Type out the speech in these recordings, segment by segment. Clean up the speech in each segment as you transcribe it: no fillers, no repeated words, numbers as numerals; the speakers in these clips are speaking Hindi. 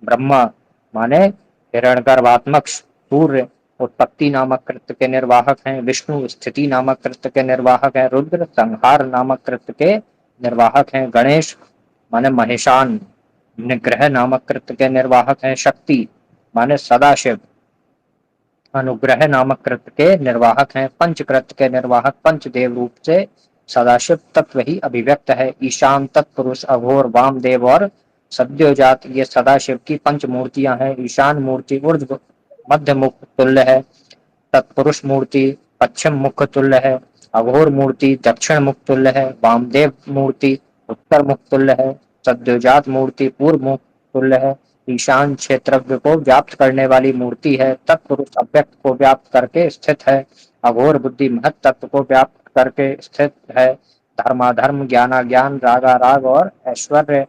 ब्रह्मा माने हिरण्यगर्भात्मक सूर्य उत्पत्ति नामक कृत्य के निर्वाहक हैं। विष्णु स्थिति नामक कृत्य के निर्वाहक हैं। रुद्र संहार नामक कृत्य के निर्वाहक हैं। गणेश माने महेशान निग्रह नामक कृत्य के निर्वाहक हैं। शक्ति माने सदाशिव अनुग्रह नामक कृत्य के निर्वाहक हैं। पंचकृत्य के निर्वाहक पंचदेव रूप से सदाशिव तत्व ही अभिव्यक्त है। ईशान तत्पुरुष अघोर वामदेव और सद्योजात ये सदाशिव की पंच मूर्तियां हैं। ईशान मूर्ति ऊर्ध्व मध्य मुख तुल्य है। तत्पुरुष मूर्ति पश्चिम मुख तुल्य है। अघोर मूर्ति दक्षिण मुख तुल्य है। वामदेव मूर्ति उत्तर मुख तुल्य है। सद्योजात मूर्ति पूर्व मुख तुल्य है। ईशान क्षेत्रज्ञ को व्याप्त करने वाली मूर्ति है। तत्पुरुष अव्यक्त को व्याप्त करके स्थित है। अघोर बुद्धि महत तत्व को व्याप्त करके स्थित है। धर्माधर्म ज्ञानाज्ञान रागाराग और ऐश्वर्य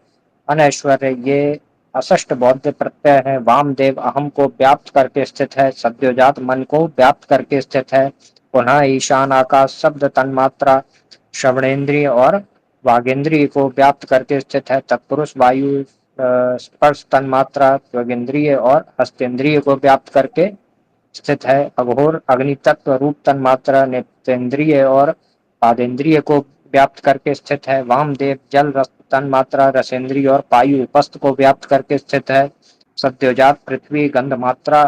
अनैश्वर्य ये अष्ट बौद्ध प्रत्यय है। वामदेव अहम को व्याप्त करके स्थित है। सद्योजात मन को व्याप्त करके स्थित है। पुनः ईशान आकाश शब्द तन्मात्रा श्रवणेन्द्रिय और वागेंद्रिय को व्याप्त करके स्थित है। तत्पुरुष वायु स्पर्श तन्मात्रा त्वगेंद्रिय और हस्तेंद्रिय को व्याप्त करके स्थित है। अघोर अग्नि तत्व रूप तन्मात्रा नेत्रेंद्रिय और पादेंद्रिय को व्याप्त करके स्थित है। वामदेव जल रस तन्मात्रा रसेंद्रिय और पायु उपस्थ को व्याप्त करके स्थित है। सद्योजात पृथ्वी गंध मात्रा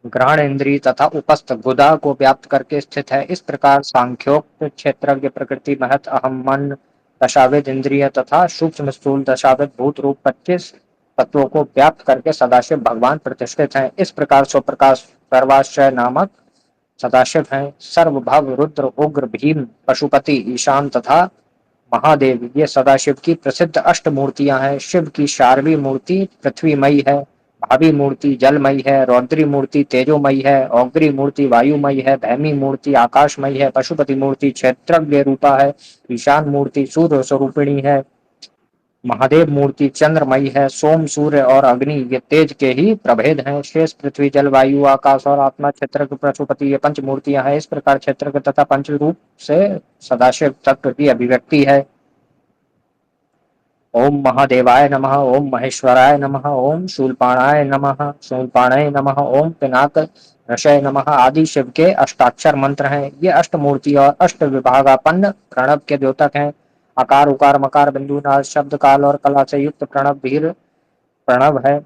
ग्रहण इंद्रिय तथा उपस्थ गुदा को व्याप्त करके स्थित है। इस प्रकार सांख्योक्त क्षेत्रज्ञ प्रकृति महत अहम मन दशाविद इंद्रिय तथा सूक्ष्म स्थूल दशाविद भूत रूप 25 तत्वों को व्याप्त करके सदाशिव भगवान प्रतिष्ठित हैं। इस प्रकार स्वप्रकाश सर्वाश्रय नामक सदाशिव हैं। सर्वभव रुद्र उग्र भीम पशुपति ईशान तथा महादेव ये सदाशिव की प्रसिद्ध अष्ट मूर्तियां हैं। शिव की शारवीय मूर्ति पृथ्वीमयी है। भावी मूर्ति जलमयी है। रौद्री मूर्ति तेजोमयी है। औग्री मूर्ति वायुमयी है। भैमी मूर्ति आकाशमयी है। पशुपति मूर्ति क्षेत्रज्ञ रूपा है। ईशान मूर्ति सूर्य स्वरूपिणी है। महादेव मूर्ति चंद्रमयी है। सोम सूर्य और अग्नि ये तेज के ही प्रभेद हैं। शेष पृथ्वी जल वायु आकाश और आत्मा क्षेत्र पशुपति ये पंच मूर्तियां हैं। इस प्रकार क्षेत्र तथा पंच रूप से सदाशिव तत्व की अभिव्यक्ति है। ओम महादेवाय नमः। ओम महेश्वराय नमः। ओम शूलपाणाय नमः। शूलपाणय नमः। ओम पिनाक ऋषय नमः आदि शिव के अष्टाक्षर मंत्र हैं। ये अष्ट मूर्ति और अष्ट विभागापन्न प्रणव के द्योतक हैं। आकार उकार मकार बिंदु नाद शब्द काल और कला से युक्त प्रणव धीर प्रणव है।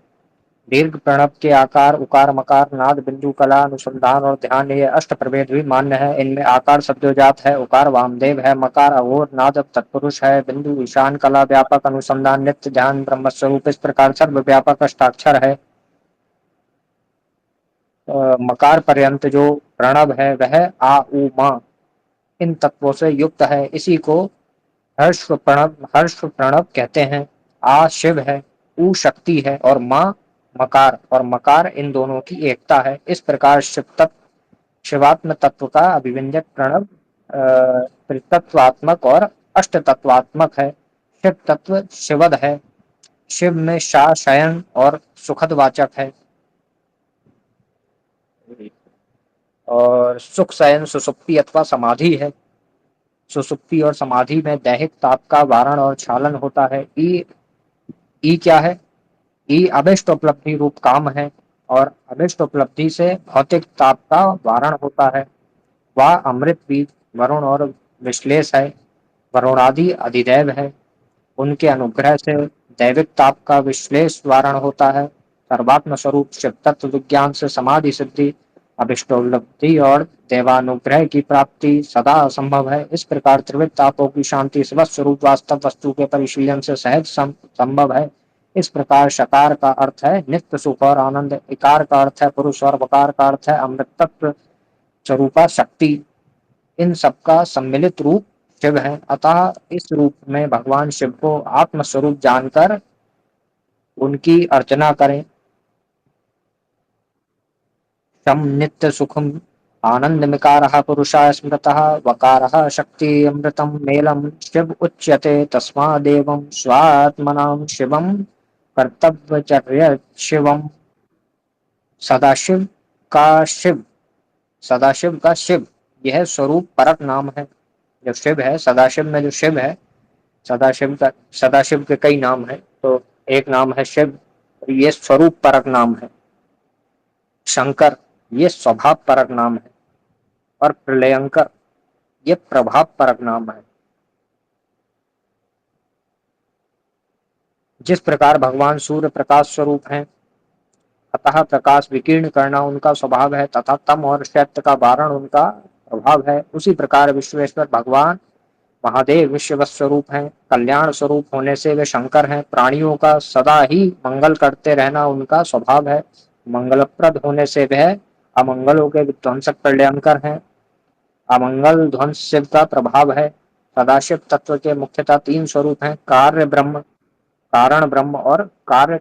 दीर्घ प्रणव के आकार उकार मकार नाद बिंदु कला अनुसंधान और ध्यान ये अष्ट प्रभेद भी मान्य है। इनमें आकार सद्योजात है। उकार वामदेव है। मकार अघोर नाद तत्पुरुष है। बिंदु ईशान कला व्यापक अनुसंधान नित्य ध्यान ब्रह्मस्वरूप इस प्रकार सर्व व्यापक अष्टाक्षर है। मकार पर्यंत जो प्रणव है वह आ उ मा इन तत्वों से युक्त है। इसी को हर्ष प्रणव कहते हैं। आ शिव है। उ शक्ति है और माँ मकार और मकार इन दोनों की एकता है। इस प्रकार शिवात्म तत्व का अभिव्यंजक प्रणव त्रितत्वात्मक और अष्ट तत्वात्मक है। शिव तत्व शिवद है। शिव में शा शयन और सुखद वाचक है। और सुख शयन सुसुप्ति अथवा समाधि है। सुसुप्ति और समाधि में दैहिक ताप का वारण और छालन होता है। ई क्या है? ई अभिष्ट उपलब्धि रूप काम है और अभिष्ट उपलब्धि से भौतिक ताप का वारण होता है। वह अमृत बीज वरुण और विश्लेष है। वरुणादि अधिदैव है। उनके अनुग्रह से दैविक ताप का विश्लेष वारण होता है। सर्वात्म स्वरूप शिव तत्व विज्ञान से समाधि सिद्धि अभिष्टोपलब्धि और देवानुग्रह की प्राप्ति सदा असंभव है। इस प्रकार त्रिविध तापों की शांति स्वस्वरूप वास्तव वस्तु के परिशीलन से सहज संभव है। इस प्रकार शकार का अर्थ है नित्य सुख और आनंद। इकार का अर्थ है पुरुष और वकार का अर्थ है अमृत तत्व स्वरूपा शक्ति। इन सबका सम्मिलित रूप शिव है। अतः इस रूप में भगवान शिव को आत्म स्वरूप जानकर उनकी अर्चना करें। शम नित्य सुखम आनंदमिकारः पुरुषः स्मृतः वकारः शक्ति अमृतम मेलम शिव उच्यते तस्मादेवं स्वात्मनां शिवम कर्तव्यचर्य शिवम। सदाशिव का शिव सदाशिव का शिव यह स्वरूप परक नाम है। जो शिव है सदाशिव में जो शिव है सदाशिव के कई नाम है। तो एक नाम है शिव ये स्वरूप परक नाम है। शंकर ये स्वभाव परक नाम है। और प्रलयंकर ये प्रभाव परक नाम है। जिस प्रकार भगवान सूर्य प्रकाश स्वरूप हैं, अतः प्रकाश विकीर्ण करना उनका स्वभाव है तथा तम और शैत्य का वारण उनका प्रभाव है, उसी प्रकार विश्वेश्वर भगवान महादेव विश्व स्वरूप हैं। कल्याण स्वरूप होने से वे शंकर हैं। प्राणियों का सदा ही मंगल करते रहना उनका स्वभाव है। मंगलप्रद होने से वह अमंगलों के विध्वंसक कल्याणकर हैं। अमंगल ध्वंस शिव का प्रभाव है। सदाशिव तत्व के मुख्यतः तीन स्वरूप हैं, कार्य ब्रह्म, कारण ब्रह्म और कार्य